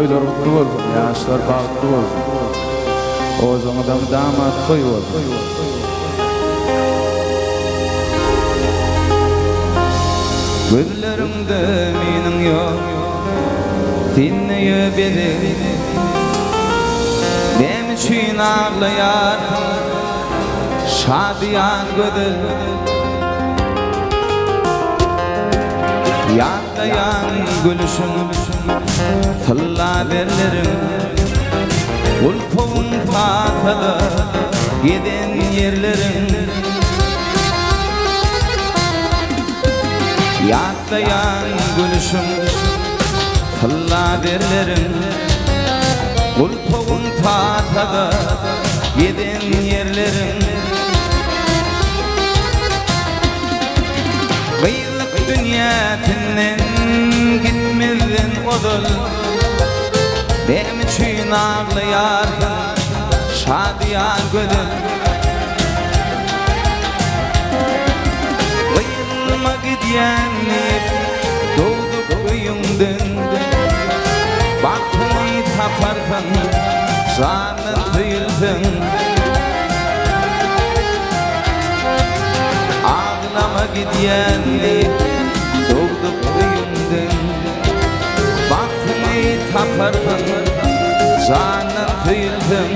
toylar kutlu olsun, yaşlar baktı olsun. O zamandan damat koy olsun. Gözlerimde mening yok, seni bedim. Benim için ağlayarsın, şadiyan gözüm. Yatlayan gülüşüm, tılla derlerim. Ulpun tatılı giden yerlerim. Yatlayan gülüşüm, tılla derlerim. Ulpun tatılı giden yerlerim. Dünyatinden gitmedin odul, benim için ağlayarsın, şadiyan gözüm. Kıyılma gidiyenip doğduk köyünden, baktını taparsan canın tıyıldın. Ağlama gidiyenip doğduk köyünden, baktını taparsan canın tıyıldın.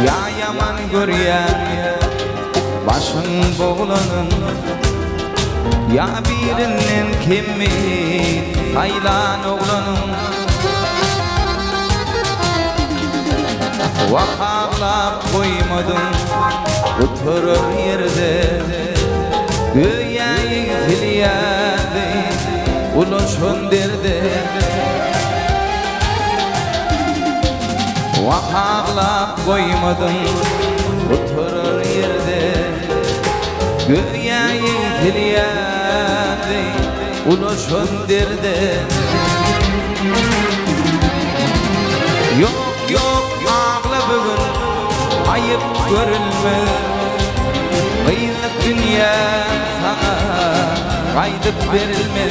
Ya yaman görýän başın boğulanın, ya birinden kimi saylan oğlanın. Vakarlap koymadın oturur yerde, göğe ziliyade ulaşın derde. Vakarlap koymadın oturur yerde, göğe ziliyade ulaşın derde. Yok yok ağla bugün, ayıp görülme. Kıyılık dünya sana kaydıp verilme.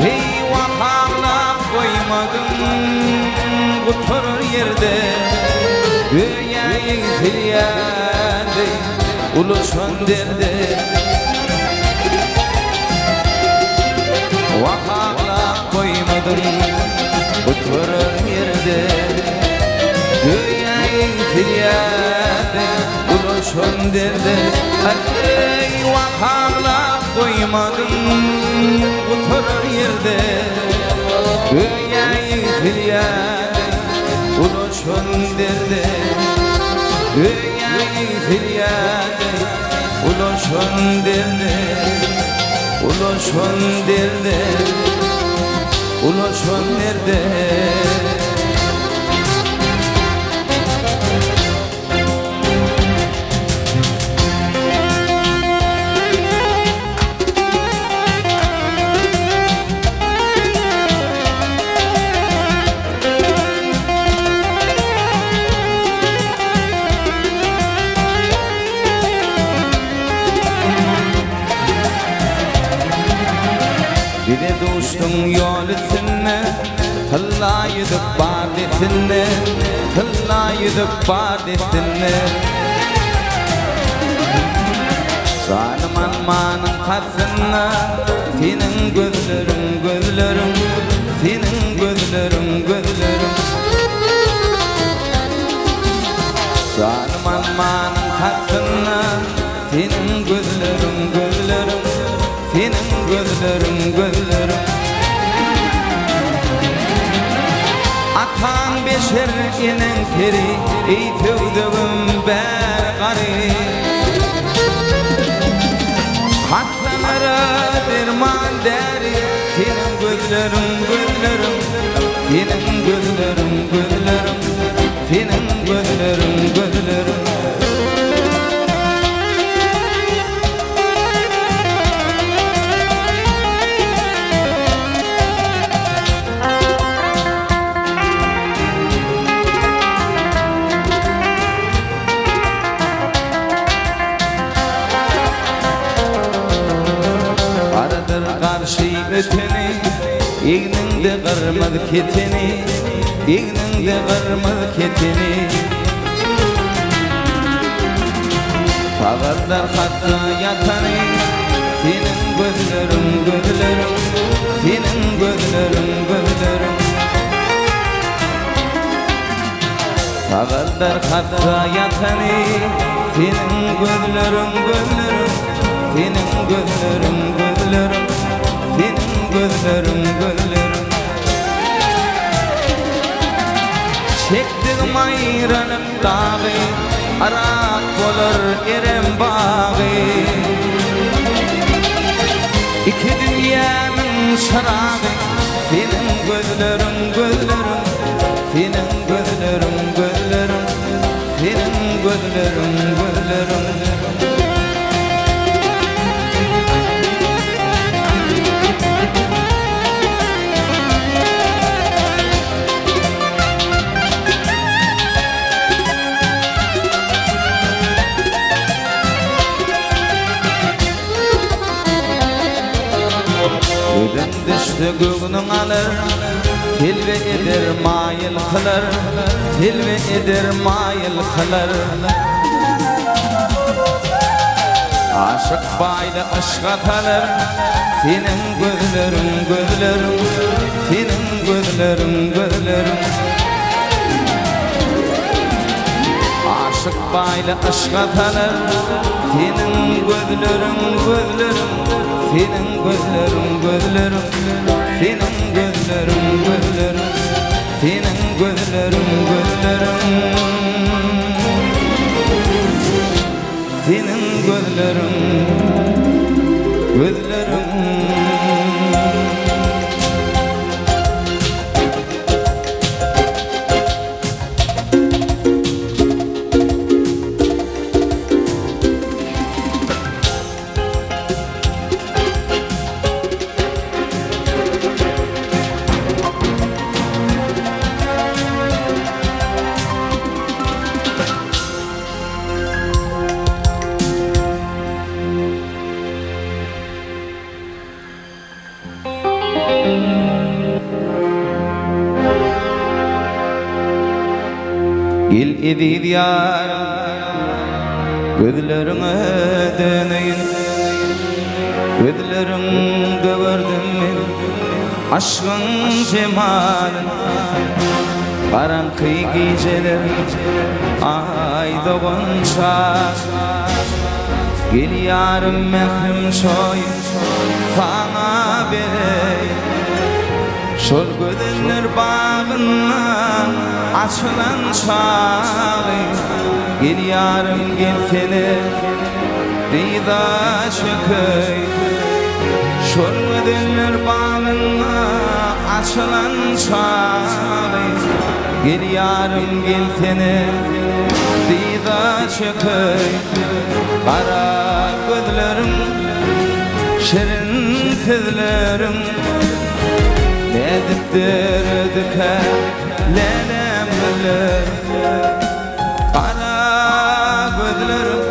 Hey vakarlap koymadın oturur yerde, göğe ziliyade ulaşın derde. Vakarlap koymadın oturur yerde, göğe ziliyade ulaşın derde. Hey vakarlap koymadın oturur yerde, göğe ziliyade ulaşın derde. Göğe ziliyade ulaşın derde. Ulaşın derde, ulaşın derde. Bire dostun yol üstüne, tılla yuduk bar desine, tılla yuduk bar desine. Canım almanın karşısına, senin gözlerin gözlerim, senin gözlerin gözlerim. Canım almanın karşısına, senin gözlerin gözlerim, senin gözlerin gözlerim. Atan beşer inen teri, ey tövdüğüm ber gari. Hatlanara derman deri, senin gözlerin gözlerim, senin gözlerin gözlerim, senin gözlerin gözlerim. Açılır karşı öteni, İğninde kırmızı keteni, İğninde kırmızı keteni. Fağırlar hakkı yatanı, senin gözlerin, gözlerin, senin gözlerin, gözlerin. Fağırlar hakkı yatanı, senin gözlerin, gözlerin, senin gözlerin, gözlerin, senin gözlerin, gözlerin. Çektim ayranım dağı, arak olur erem bağı. İki dünyanın şarabı, senin gözlerin, gözlerin, senin gözlerin, gözlerin, senin gözlerin, gözlerin. Gözün düştü göğünün alır, tilve eder mayıl kılar, tilve eder mayıl kılar. Aşık baylı aşka tanır, senin gözlerin, gözlerin, senin gözlerin, gözlerin. Aşık baylı aşka tanır, senin gözlerin, gözlerin, senin gözlerin, gözlerin, senin gözlerin, gözlerin, senin gözlerin, gözlerin, senin gözlerin, gözlerin. Gel edil yarım, gözlerine döneyim. Gözlerinde gördüm men aşkın cemalin. Karanlık geceler ay doğunca, gel yarım mehrim soyun sana vereyim. Şol gözler bağından açılan çağı, gel yarım gel seni dida çökey. Şol gözler bağından açılan çağı, gel yarım gel seni dida çökey. Kara gözlerim, şirin sözlerim, nediptir ödüke lelemler. Kara gözlerim,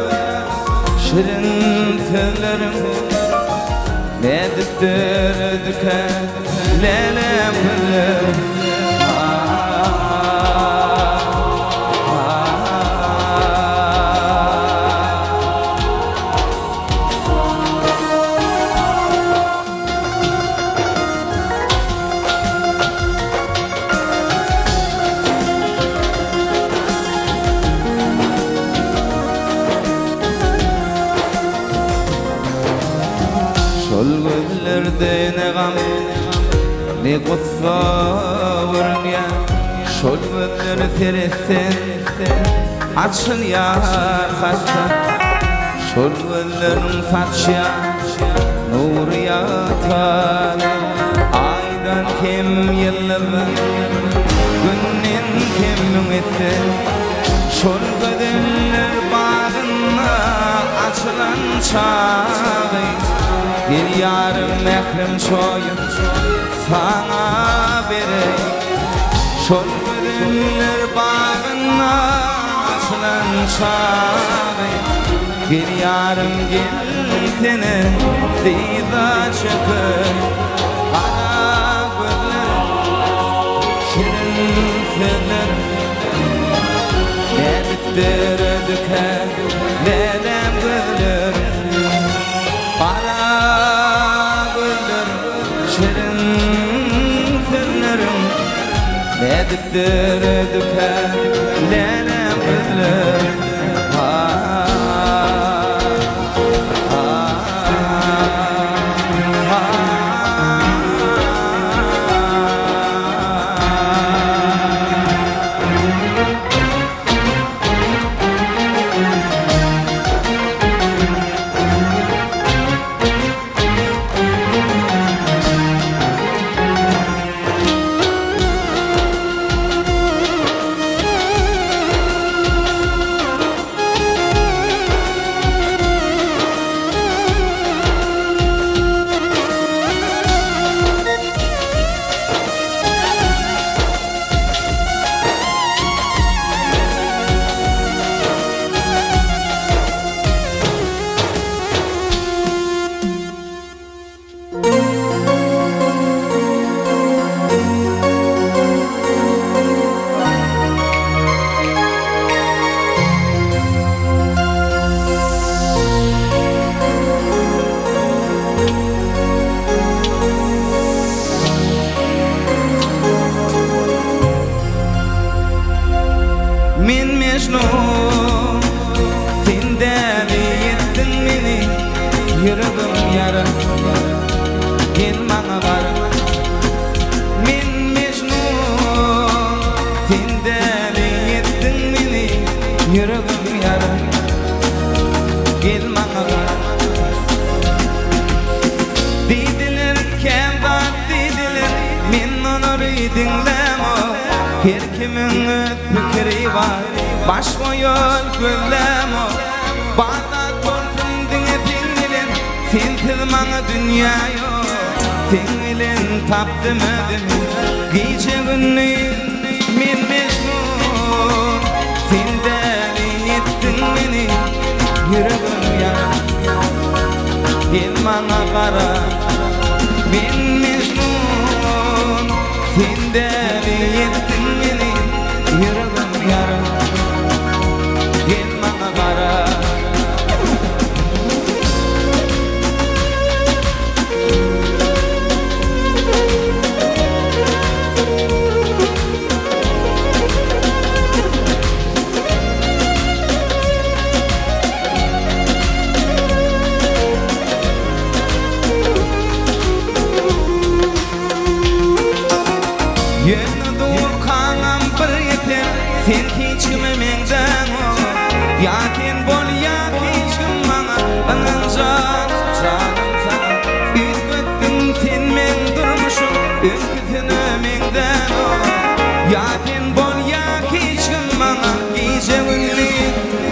şirin sözlerim, nediptir ödüke lelemler. Şol gözlerde ne gam, ne kutsa vurun ya. Şol gözleri teressen, açın ya hasta. Şol gözlerin saçya, nur yatar. Aydan kim yıllıdan, günden kim etse. Şol gözler bağına açılan çağı, gel yarım mehrim soyun sana vereyim. Şol gözler bağına açılan çağı, gel yarım gel tene Dida çakır Kara gözler Şirin sözler Ne bittir döker Lelem gözler Kara gözler Şirin sözlerim Ne bittir döker Lelem gözler Min Mecnun Sen deli ettin meni Yüreğim yara Gel bana var Min Mecnun Sen deli ettin meni Yüreğim yara Gel bana var Dediler kemat dediler Min onları dinlemo Her kimin öz fikri var Başka yol gözlem o Bağdat olsun dünya tengilin Sen tılmana dünya yok Tengilin taptım ödüm Gece günlü min Mecnun Sen deli ettin beni Yüreğim yara Gel bana kara Min Mecnun Sen deli ettin beni Yüreğim yara Gel bana kara Yeni doğur kanam bir yeter Sen hiç kimemengden o Yakin bol yakin kim bana Bana canım sana Ülküttün sen men durmuşum Ülkütün ömengden o Yakin bol yakin kim bana Gece günlü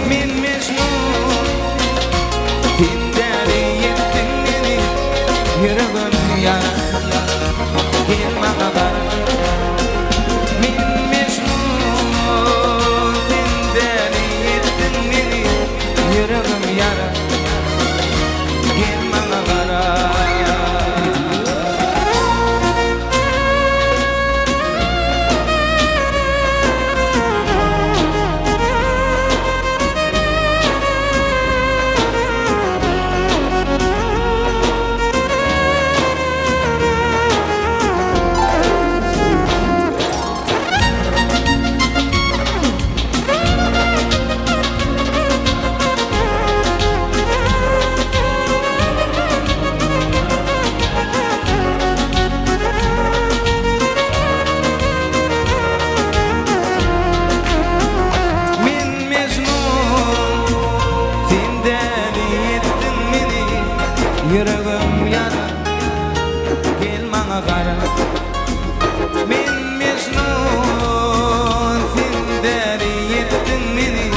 min Mecnun Sen deli ettin beni Yüreğim yara Gel bana kara Yüreğim yara Gel bana kara Yüreğim yara Gel bana kara Min Mecnun Sen deli ettin beni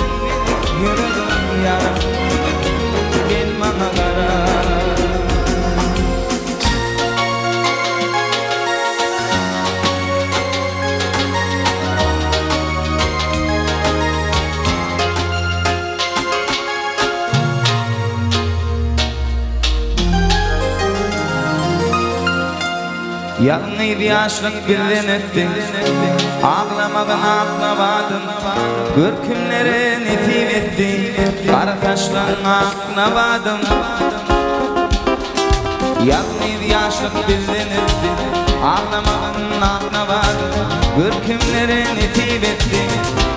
Yüreğim yara Gel bana kara Yalnız yaşlık birden ettin, ağlamadan ağlamadım. Görkümlere netim ettin, kara taşlan ağlamadım. Yalnız yaşlık birden ettin, ağlamadan ağlamadım. Görkümlere netim ettin,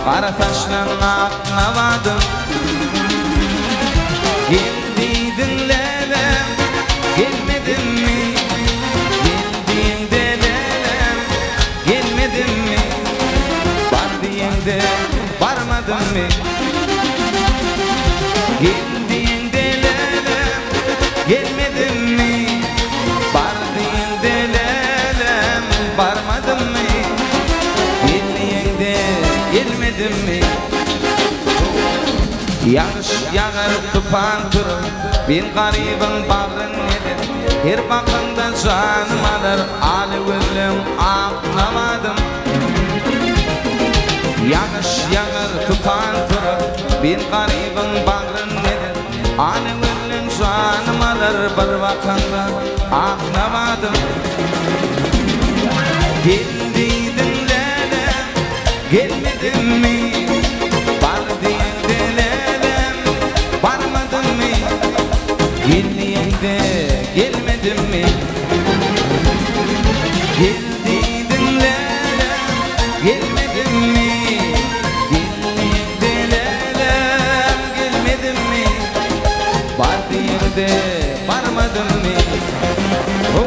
kara taşlan ağlamadım. Geldiydin lelem, gelmedin mi? Geldiğinde lelem, gelmedin mi? Var diyende varmadın mı? Geldiğinde lelem, gelmedin mi? Var diyende lelem, varmadın mı? Geldiğinde gelmedin mi? Yağış yağar tufan turur, bin garibin bağrın nedir? Her bakımda canım alır, alıvırlım ağlamadım. Yağış yağar tufan turur, bin garibin bağrın nedir? Alıvırlım canım alır, bir bakımda ağlamadım. Geldiydin lelem, gelmedin mi? Var diyende lelem, varmadın mı? Geldiğinde gelmedin mi? Geldiydin lelem, gelmedin mi? Geldiğinde lelem, gelmedin mi? Var diyende varmadın mı? Oh.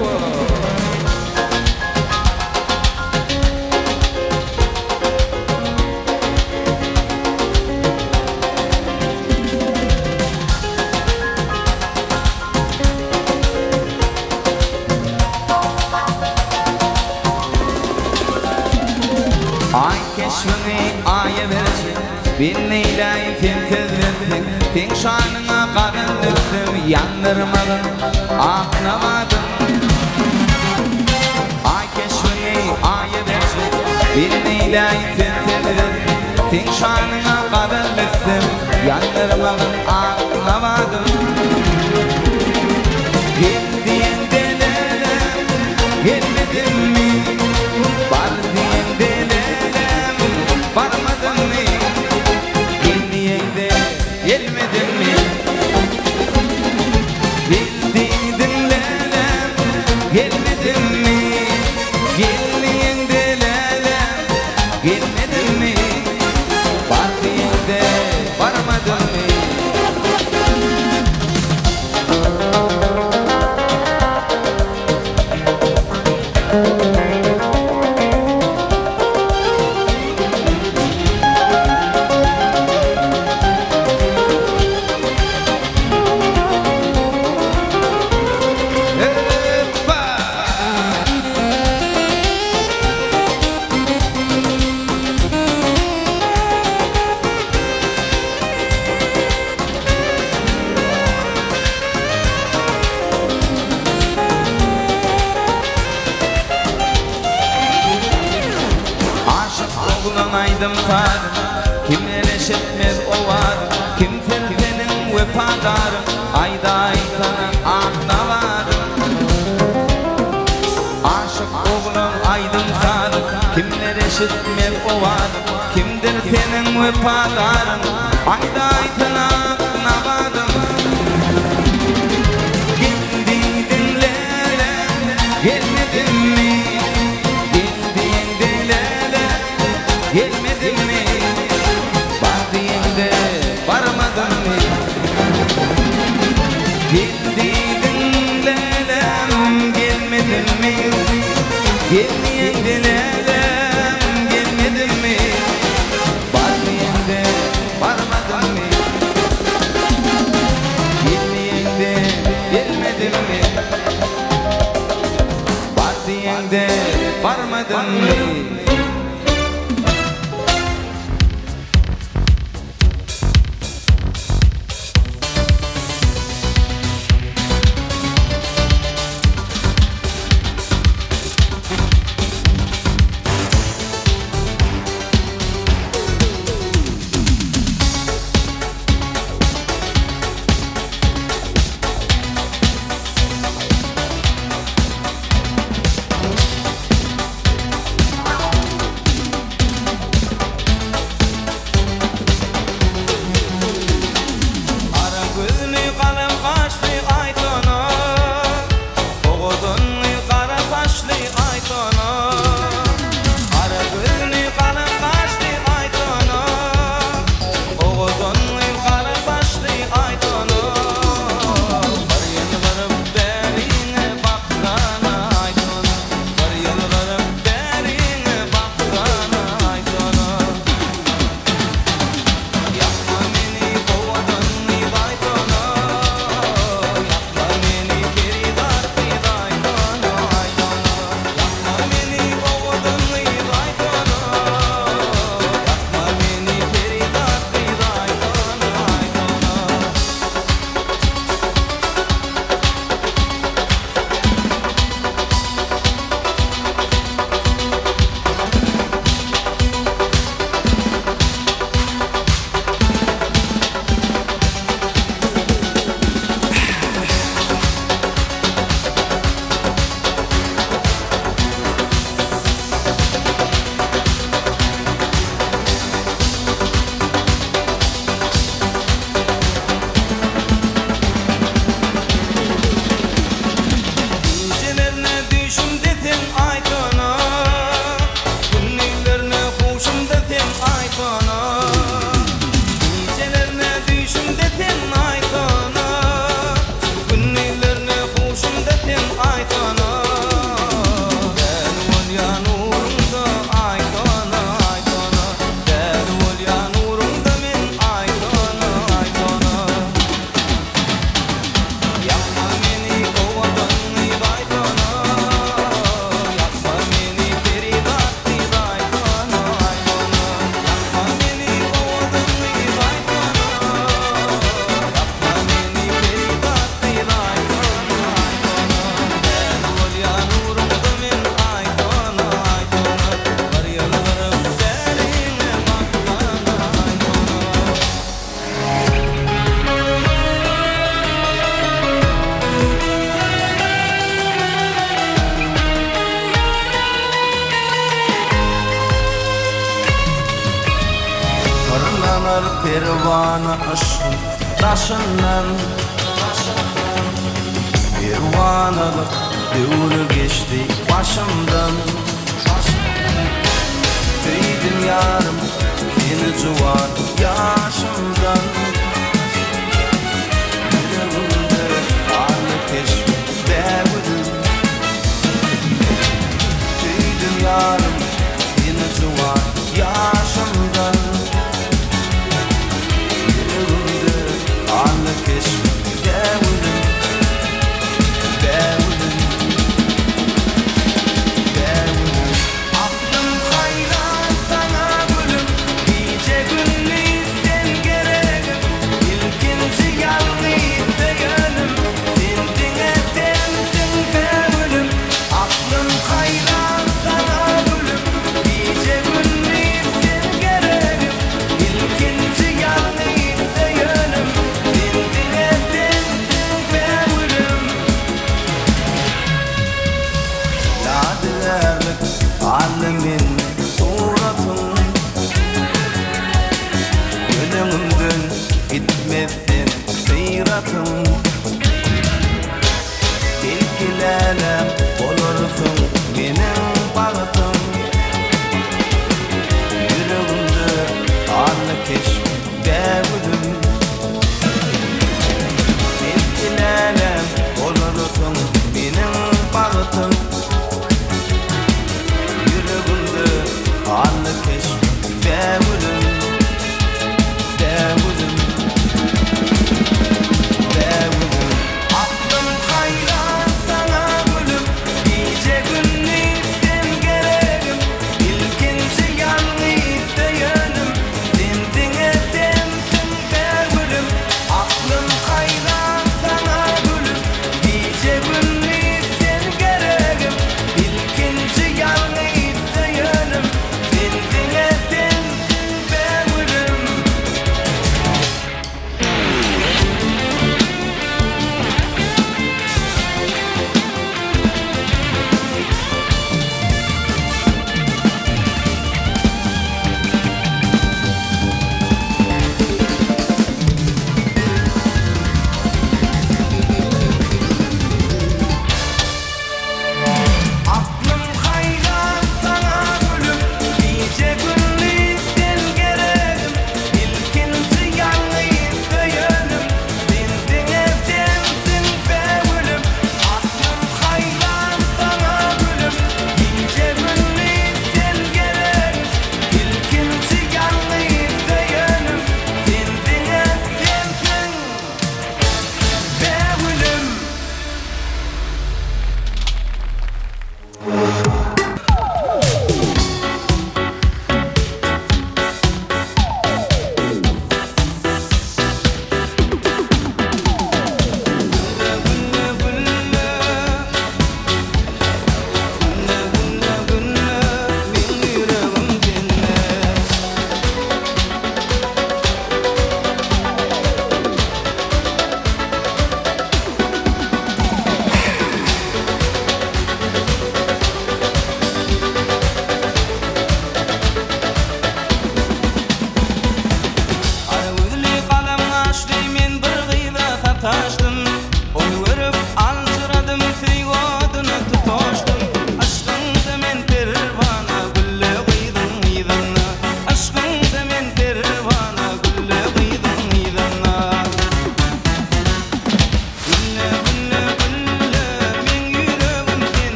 Ay keşfini aya versin, bin neyleyi filtrelersin. Fin şanına karanlıktım, yandırmadın, ağlamadım. Ay keşfini aya versin, bin neyleyi filtrelersin. Fin şanına karanlıktım, yandırmadın, ağlamadım. Geldiğinde lelem, gelmedin mi? Var diyende lelem, varmadın mı? Geldiğinde gelmedin mi? Geldiydin lelem, gelmedin mi? Geldiğinde lelem, gelmedin mi? Var diyende varmadın mı? Aydım sarım, kimler eşitmez o var? Kim senin vefadarım, ayda sana ağlamadım. Aşık oğlum aydım sarım, kimler eşitmez o var? Kimdir senin vefadarım, ayda sana ağlamadım. Geldiydin lelem, gelmedin mi? Geldiğinde lelem, gelmedin mi? Var diyende varmadın mı? Geldiydin lelem, gelmedin mi? Geldiğinde lelem, gelmedin mi? Var diyende varmadın mı? pervana aşkın taşından Pervanalık devri geçti başımdan Tüydüm yarım yeni civan yaşımdan Yüreğimde ateş devrim Tüydüm yarım yeni civan yaşımdan Yüreğimde ateş devrim Aklım hayran sana gülüm Gece gündüz sen gerek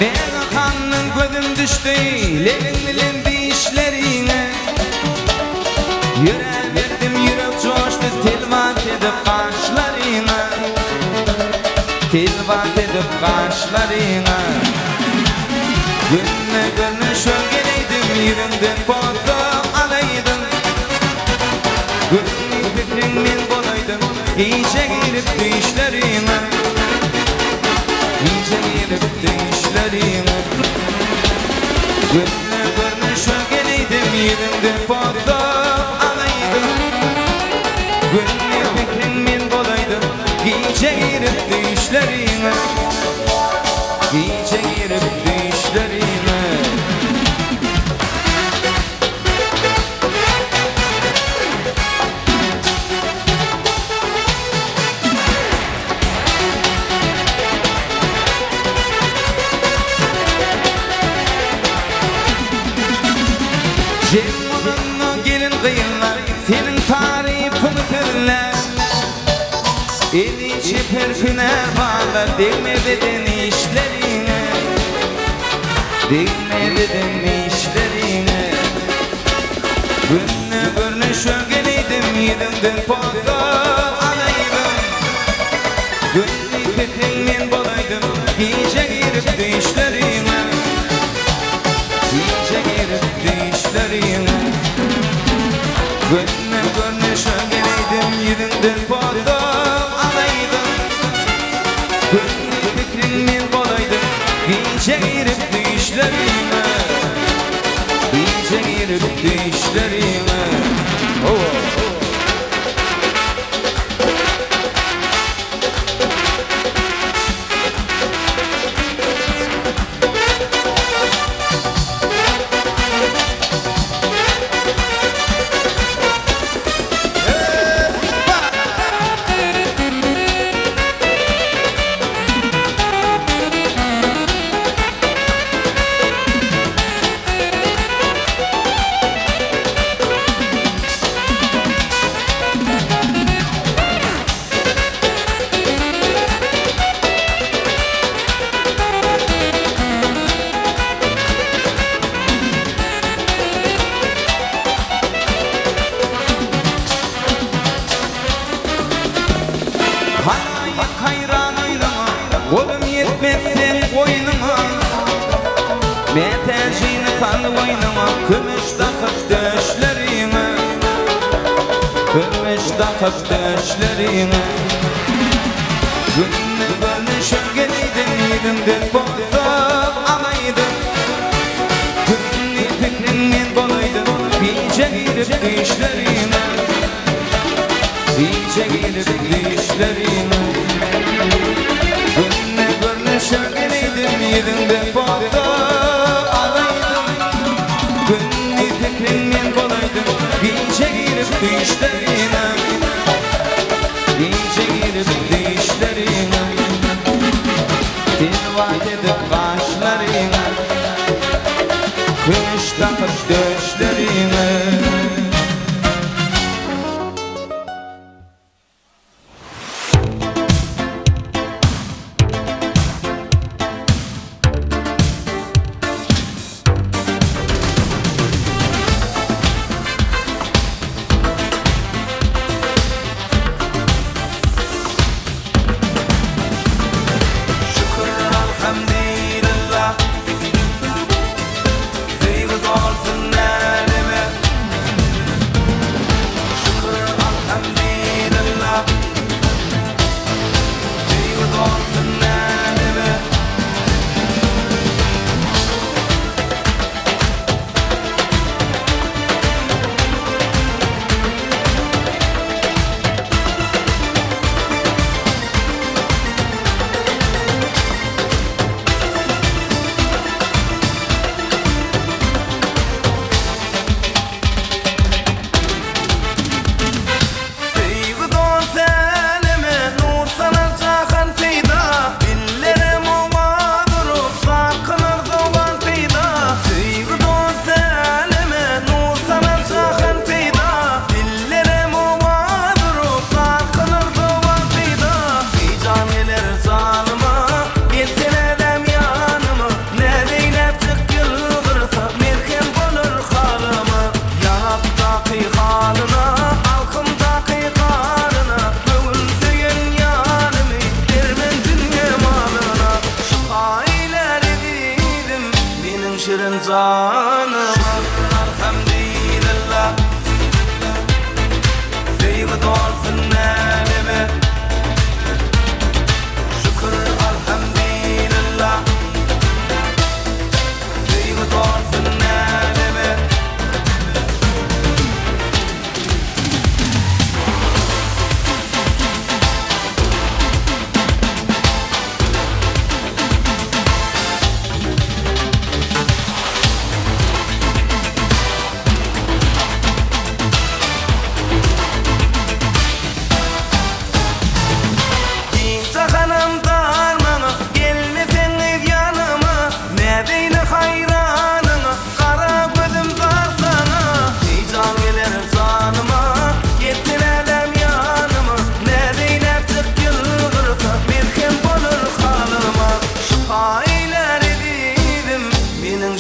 Meni kanın gözüm düştü Levin dişlerine Yüreğim yürek coştu Tilvat edip kaşlarına Tilvat edip kaşlarına Günne günne şölgeleydim Yüreğimden foto alaydım Günni fikrimin bolaydım İyice girip dişlerine İyice girip dişlerine Günne günne şölgeleydim Yüreğimden foto alaydım Günni fikrimin bolaydım İyice girip dişlerine İyice girip dişlerine Cemmanın gelin kıyınlar Senin tarifini kırlar El içi perfüner bağlar Değmedin işlerine Değmedin işlerine Günne günne şölgeleydim Yedimden foto alaydım Günni fikrimin bolaydım İyice girip dişlerine İyice girip dişlerine Günne günne şölgeleydim Yedimden foto alaydım Günni fikrimin bolaydım İyice girip dişlerine İyice girip dişlerine Hayran oynama, kolum yetmezsen koynuma Metejini kanlı oynama, kümüş takıp döşlerine Kümüş takıp döşlerine Günne günne şölgeleydim, yerimden foto alaydım Günni fikrimin bolaydım, iyice girip dişlerine İyice girip dişlerine Günne günne şölgeleydim Yedimden foto alaydım Günni fikrimin bolaydım İyice girip dişlerine İyice girip dişlerine Tilvat edip kaşlarına Kış takıp döşlerine Alhamdulillah, they was all tonight. şirin zanıma Alhamdulillah Feyyid olsun elime Şükür alhamdulillah Feyyid olsun elime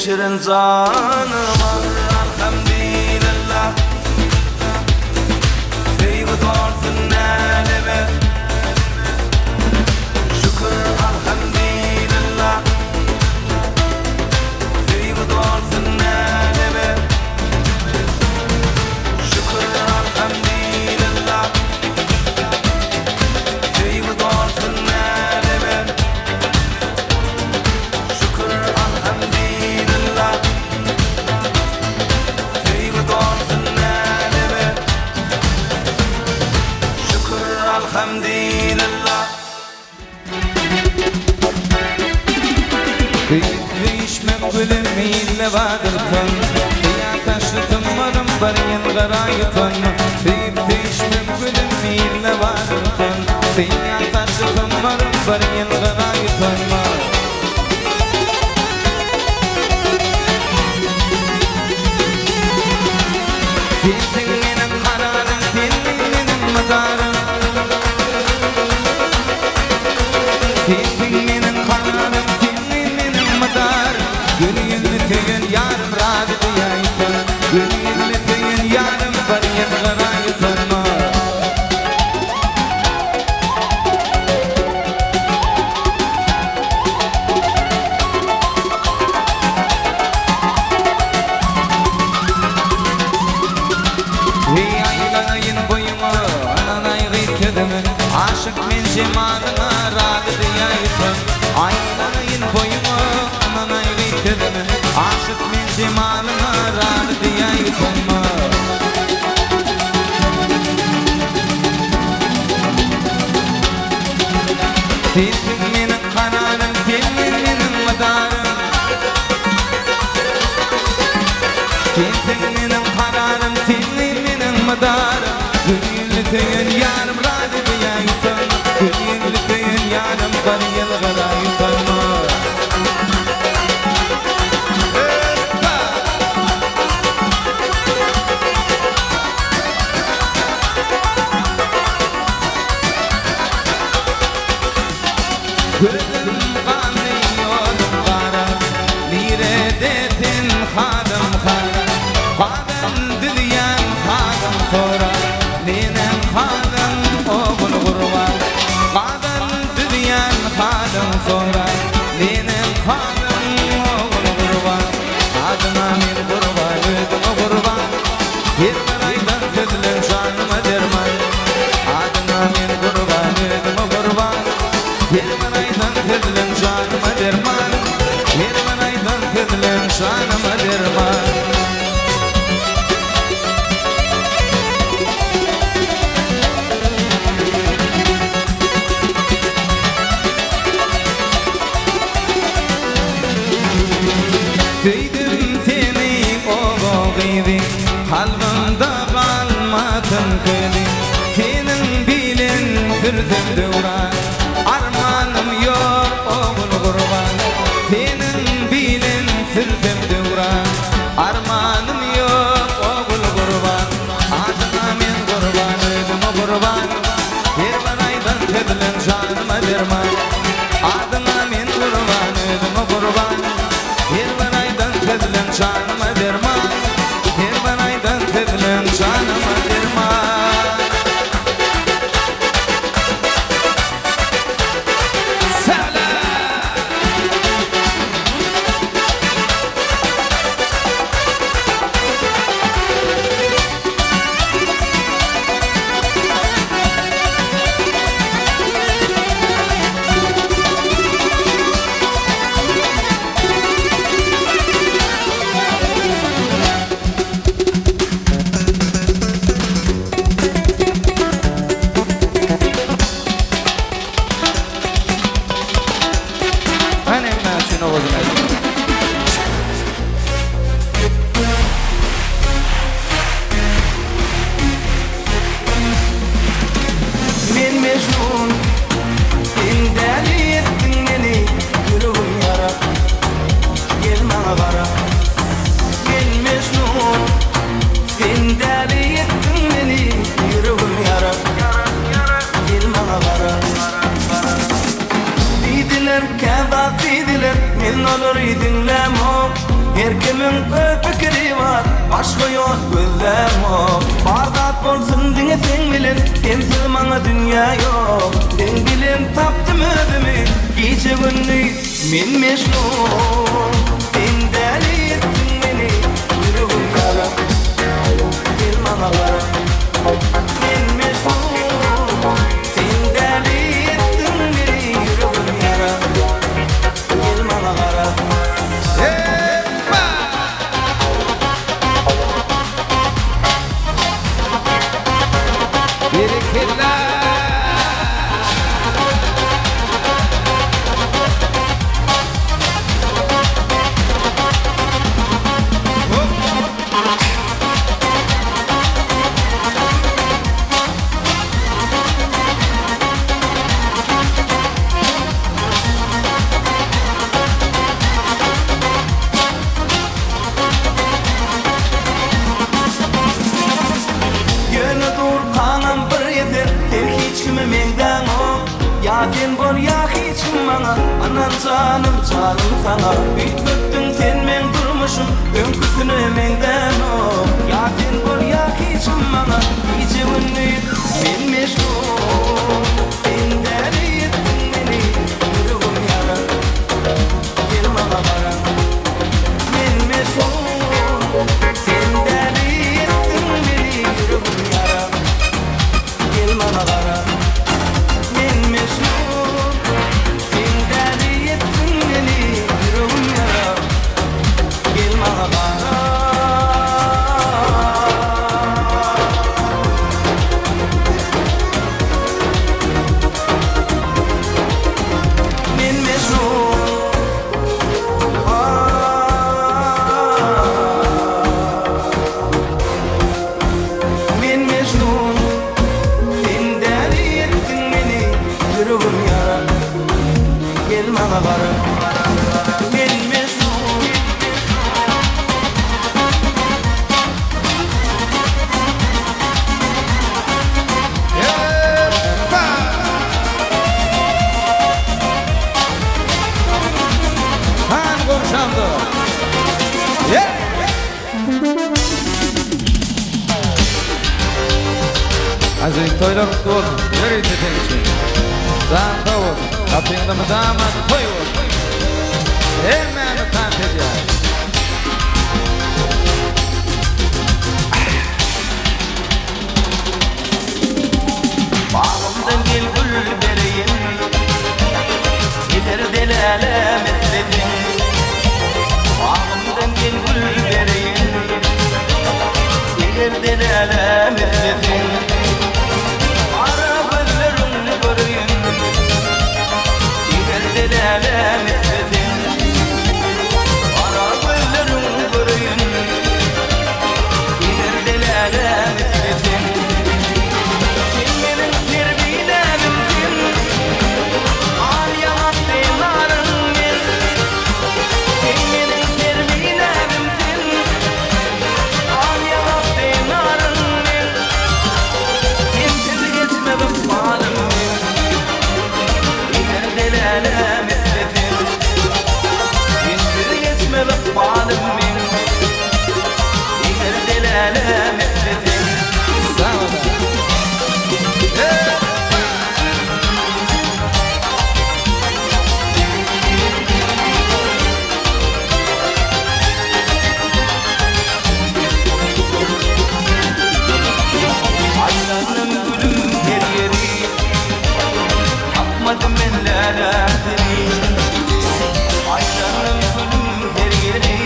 şirin zanıma Alhamdulillah Feyyid olsun elime Şükür alhamdulillah Feyyid olsun elime Şükür alhamdulillah Feyyid olsun elime Şükür alhamdulillah Alhamdulillah Değişmem gülümüyle vardırtın Ya taşıtım varım barın garayıtın Değişmem gülümüyle vardırtın Ya taşıtım varım barın garayıtın Sensin benim kararım, sensin benim madarım Sensin benim kararım, sensin benim madarım Gönlümü tüyün yarım razı diyaytın Gönlümü tüyün yarım barın garayıtın Aşık men cemalına razı diyaytın Aylayın boyumu anana yürütedin Aşık men cemalına razı diyaytın Sensin benim kararım, sensin benim madarım Sensin benim kararım, sensin benim madarım Gönlümü tüyün yarım razı diyaytın Gönlümü tüyün yarım barın garayıtın Gözüm kanlı yolum kara Miredetin hadım kara Hadım dileyen hadım sonra Benim hadım oğul kurban Hadım dileyen hadım sonra Benim hadım oğul kurban Adıma min kurban, ödüme kurban Bir karaydan sözlüm şanıma derman Adıma min kurban, ödüme kurban Bir karaydan sözlüm şanıma derman Bir karaydan sözlüm şanıma derman Sevdim seni o gibi Kalbimde kalmasın kedi Senin bilin sürdüm devran Armanım yok oğul kurban Senin bilin sürdüm devran Armanım yok oğul kurban Adına men kurban ödüm kurban Bir baraydan tedilin şanıma derman Adına men kurban ödüm kurban Bir baraydan tedilin şanıma derman Bir baraydan tedilin şanıma derman. olur dinlemo. Her kimin öz fikri var, başka yol gözlemo. Bağdat bolsun dine sen bilen, sensiz mana dünya yok. Sen bilen taptım özümü, gece gündüz men meşgul. Sen deli ettin beni, yüreğim yara. Gel bana kara, men meşgul. Sen deli ettin beni, yüreğim yara. Gel bana kara. Ya sen bol ya hiç bana, anan canım sana. Bitmektin sen men durmuşum, önküsünü menden o. Ya sen bol ya hiç bana, gece gündüz men meşgul. Sen deli ettin beni, yüreğim yara. Gel bana kara, men meşgul. Sen deli ettin beni, yüreğim yara. Gel bana kara. Aziz toylar kutlu olsun. Yürü teten için. Zan tavuk. Kapıyında mı damat toy olsun. Hemen tant ediyor. Bağımdan gel gül vereyim. Gider delale mesledim. Bağımdan gel gül vereyim. Gider delale mesledim. Delale mesledim. Ara gözlerim göreyim. Gider delale mesledim. Sen benim terbiyelimsin. Al yanak denarım gel. Sen benim terbiyelimsin. Al yanak denarım gel. Sensiz geçmedim malım gel. Gider delale bağlım min İger delale mesledim. Sağ ol. Aylanım gülüm her yeri. Yapmadım ben lalatını. Aylanım gülüm her yeri.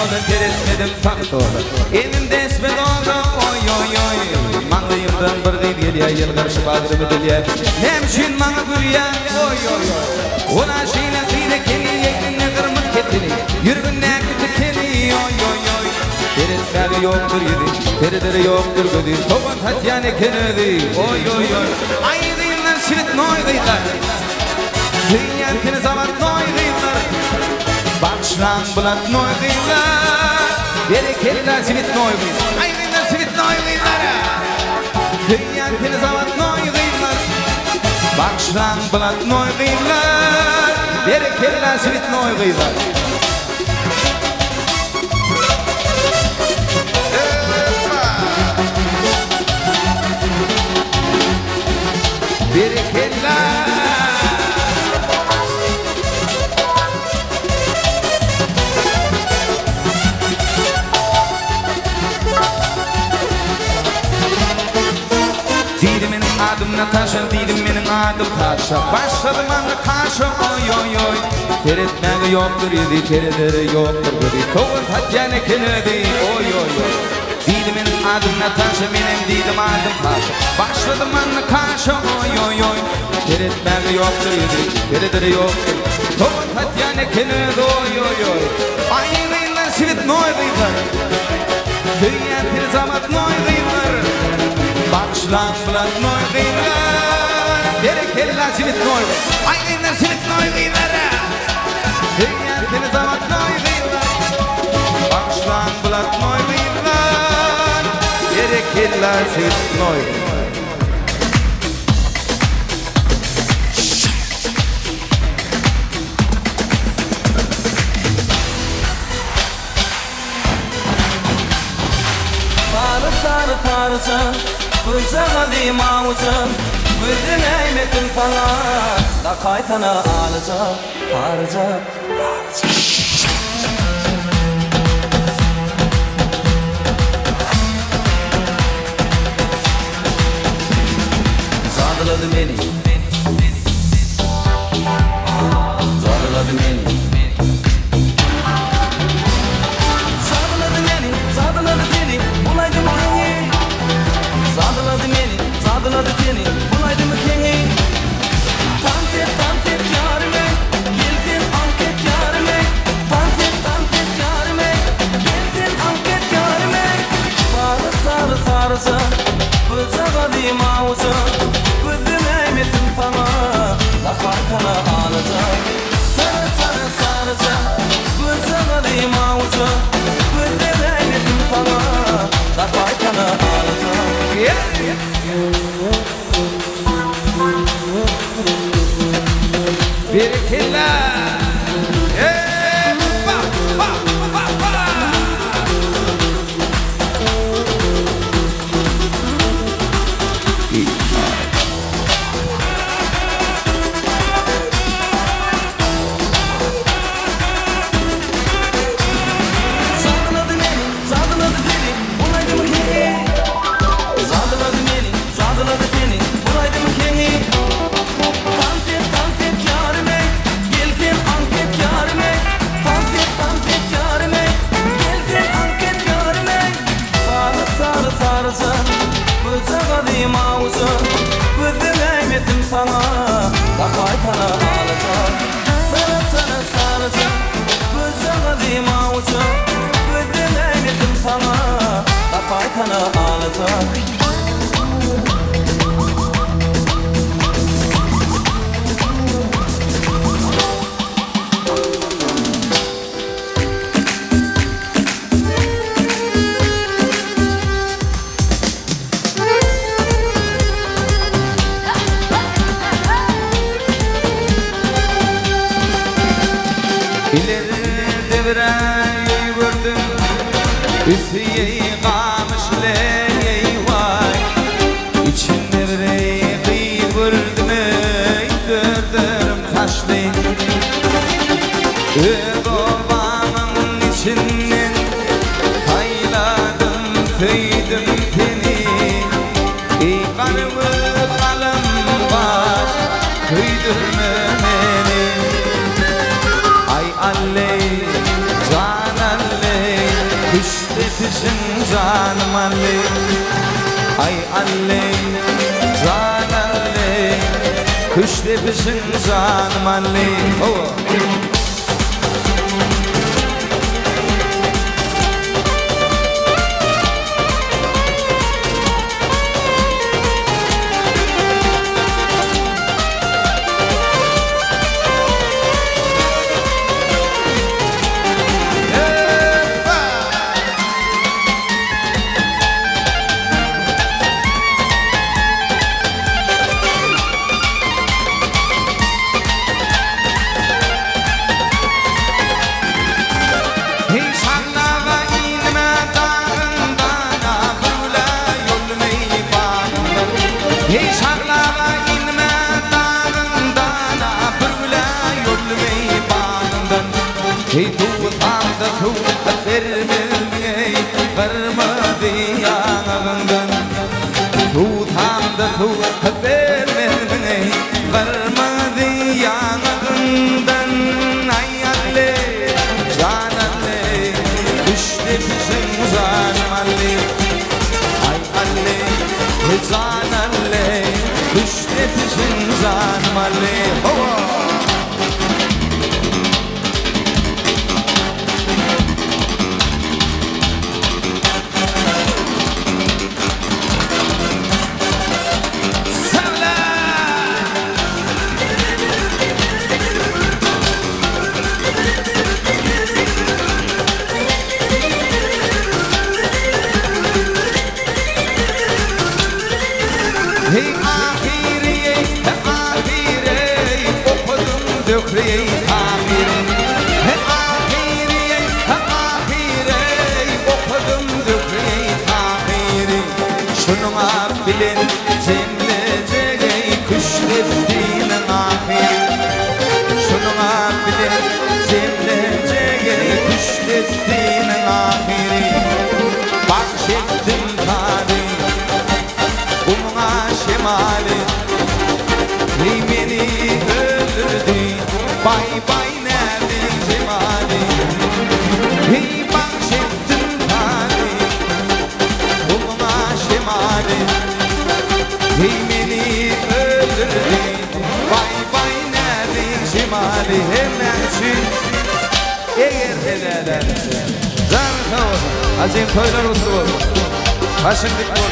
oldu teretmedim faktı oldu elimde esmed oldu oy oy oy mağlayımdan bir gıyb geliyor yıl karşı bağırımı diliyor hemşin bana gülüyor oy oy oy ona şeyle kıyla keni yeğenine kırmıt ketini yürgünne kütü keni oy oy oy teretmeli yoktur yedi teredere yoktur gödü toban tatyane kenedi oy oy oy ay gıyımlar şirit noy gıylar Dünyantini zaman noy gıyımlar Bakşlan bulat noy gıyımlar Bereketler sivit noy gıyımlar Ay gıyımlar sivit noy gıyımlar Dünyantini zaman noy gıyımlar Bakşlan bulat noy gıyımlar Bereketler sivit noy gıyımlar Bereketler Adım Natasha, dedim benim adım Taşa Başladım anla karşı oy oy oy Teretmege yoktur yedi, teredere yoktur yedi Toğun tatyane kenedi oy oy oy Dedim benim adım Natasha, benim dedim adım Taşa Başladım anla karşı oy oy oy Teretmege yoktur yedi, teredere yoktur Toğun tatyane kenedi oy oy oy Ay gıylar sivit noy gıylar Dünya bir zaman noy gıylar Bakşlan bulat noy gıylar Bereketler sivit noy Ay gıylar sivit noy gıylar Dünyantini zaman noy gıylar Bakşlan bulat noy gıylar Bereketler sivit noy Tarıca Bızağa dimağıca Güldün eymetin sana Da kaytana alıca Tarıca Zadıladı beni Zadıladı beni Zadıladı beni Bulaydı mı kengi Zadıladı beni Zadıladı beni Bulaydı mı kengi Tantet yarime Geldin anket yarime Tantet yarime Geldin anket yarime Sarıca Bızağa dimağıca Güldün eymetin sana Da kaykana ağlıca Sarıca Bızağa dimağıca Güldün eymetin sana Da kaykana ağlıca Bereketler Bızağa dimağıca Güldün eymetin sana Da kaytana ağlıca Sarıca Bızağa dimağıca Güldün eymetin sana Da kaytana ağlıca İleride virayı gördüm Üstüyeyi kamışleyi vay İçinde virayı gördüm Dördürüm taşlayın Babamın içinden Kayladım tüydüm seni Kanımı kalım var Tüydürme beni Ay alley, can alley canım Ali. Ay Ali, can Ali, kuş tepişin canım Ali. Hey tuğanda tuğda vermey varmadı yanağından. Tuğanda tuğda vermey varmadı yanağından. Ay Ali, can Ali, düştü bizim canım Ali. Ay Ali, can Ali, düştü bizim canım Ali. Hey ahiriye, ahiriye, okudum dökriye ahiriye. Hey ahiriye, ahiriye, okudum dökriye ahiriye. Şunuma bilin cenneteceği kuş dediğinin ahiriye. Şunuma bilin cenneteceği kuş dediğinin ahiriye. Bahşettim tarihi şemali, hey beni öldürdü, bay bay nerede cemali. Hey bahşettin tali, bulma şemali, hey beni öldürdü, bay bay nerede cemali. Hemen için eğer ederlerse zarka olsun, azim toylar oturup başındık olsun.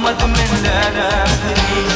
Yapmadım ellere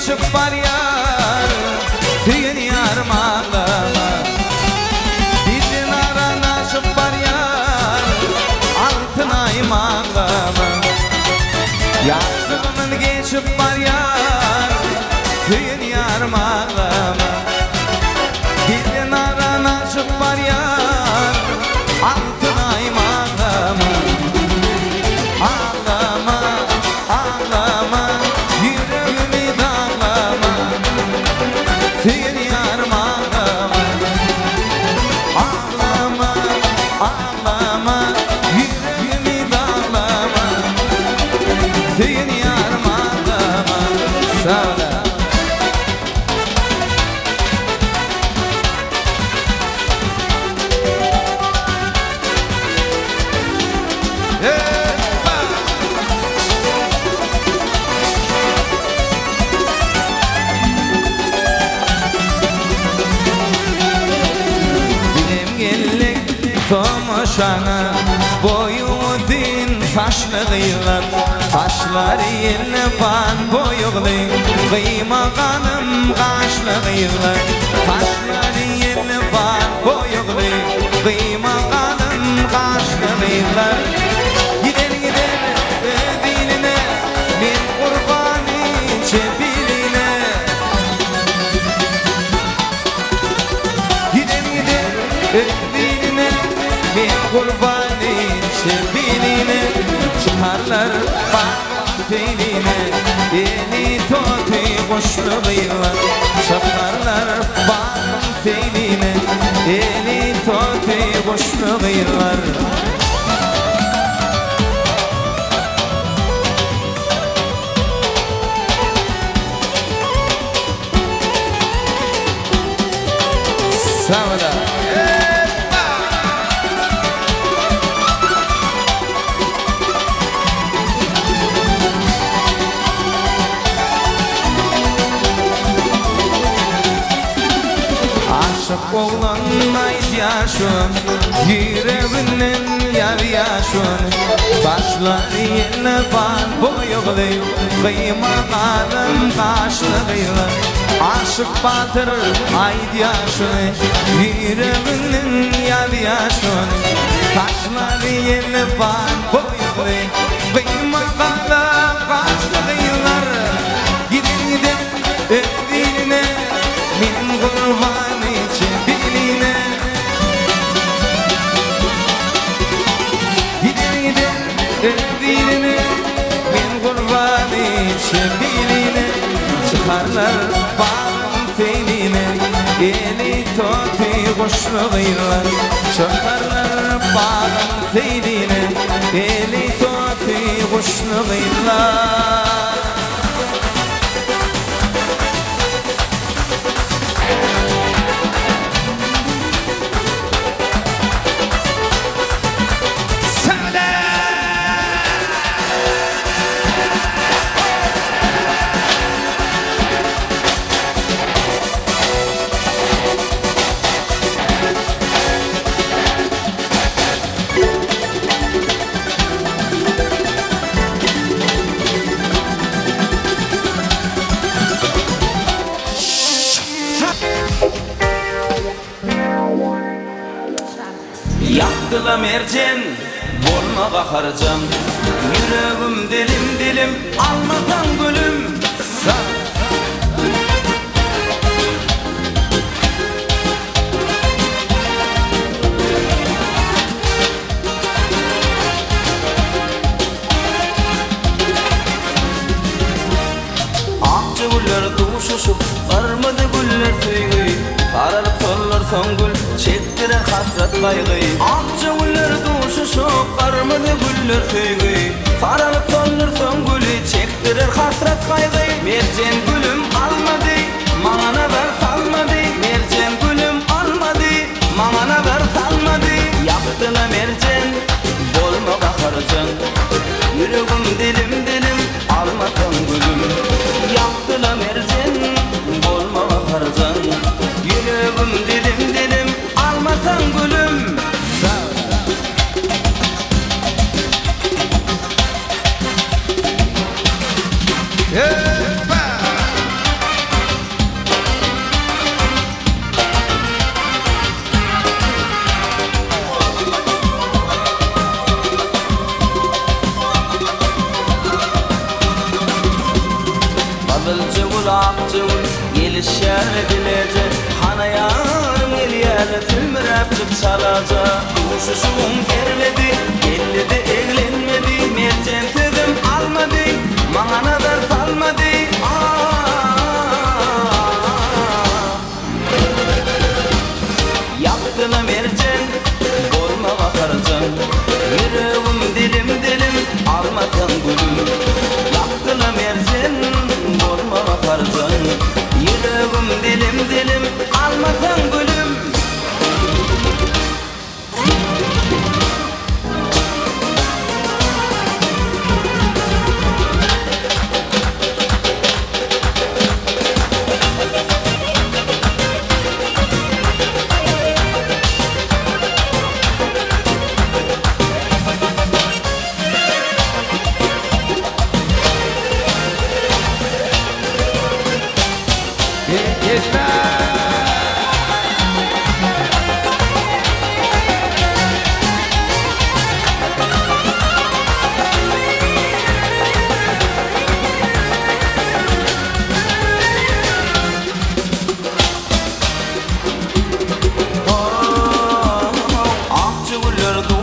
geçip var yar Tüyün yarım ağlama Dizin arana çıp var yar Altın ayım ağlama Yaşlığımın geçip var yar Tüyün yarım ağlama Dizin arana çıp var yar Altın ayım ağlama Ağlama, ağlama Yüreğimi dağlama Tüyün yarım ağlama Ağlama, ağlama Yüreğimi dağlama Tüyün yarım ağlama Sağ ol. Tomoşana boyumu din taşlı kıyılar Taşları yerine ban boyuğlu Kıymağanım kaşlı kıyılar Taşları yerine ban boyuğlu Kıymağanım kaşlı kıyılar Gider gider diline min kurbanı çepiline Gider gider diline min kurbanı çepiline Çıkarlar bağın teline Eli toti kuşlu kıyılar Çıkarlar bağın teline Eli toti kuşlu kıyılar Sağda Aşık oğlan ayyaşın Yüreğinin yavyasın Başları yerine ban boyuğlu Kıymağanım kaşlığıyla Aşık batır ayyaşın Yüreğinin yavyasın Başları yerine ban boyuğlu Kıymağanım kaşlığıyla Gidin gidin evine Min kurbanı çepiline Gider gider evine Min kurbanı çepiline Çıkarlar bağın teline Eli toti kuşlu kıyılar Çıkarlar bağın teline Eli toti kuşlu kıyılar Yaktıla mercen, bolma bakarcan Yüreğim dilim dilim, almadan gülüm Akçı güller tuşuşup, varmadı güller tüygü Sararıp sollar son gül, çektiren hasret kaygı Akçı güller tuşuşup, varmadı güller tüygü Sararıp sollar son gül, çektiren hasret kaygı Mercen gülüm almadı, mağana ver salmadı Mercen gülüm almadı, mağana ver salmadı Yaptığına mercen, bolma bakarcan Yüreğim dilim dilim, almadan gülüm Yaptığına mercen, bolma bakarcan Yüreğim dilim dilim, almadan gülüm akçıvın gelişer dilece Hanayarım eliyerle tülmürep çıksalaca Uşuşum gerledi, gelledi eglenmedi Mercen tedim almadı, mağana dar salmadı Yaptığına mercen, bolma bakarcan Yüreğim dilim almadan gülüm Yaptığına mercen, bolma bakarcan Yüreğim dilim almadan gülüm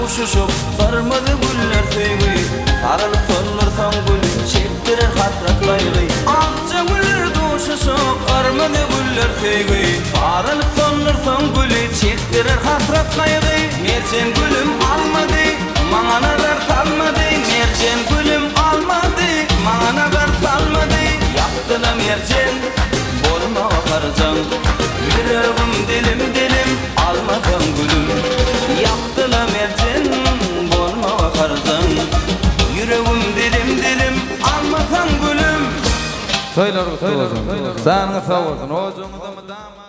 Uşuşup barmadı güller tüygü Sarılıp sonlarsan gül çektirir hasret kaygı Akça güller uşuşup barmadı güller tüygü Sarılıp sonlarsan gül çektirir hasret kaygı Mercen gülüm almadı, mağana ver salmadı Mercen gülüm almadı, mağana ver salmadı Yaptıla mercen, bolma bakarcan Yüreğim dilim almadan gülüm Yaptıla mercen, bolma bakarcan Yüreğim dilim almadan gülüm Söyler, sana sağ olsun. O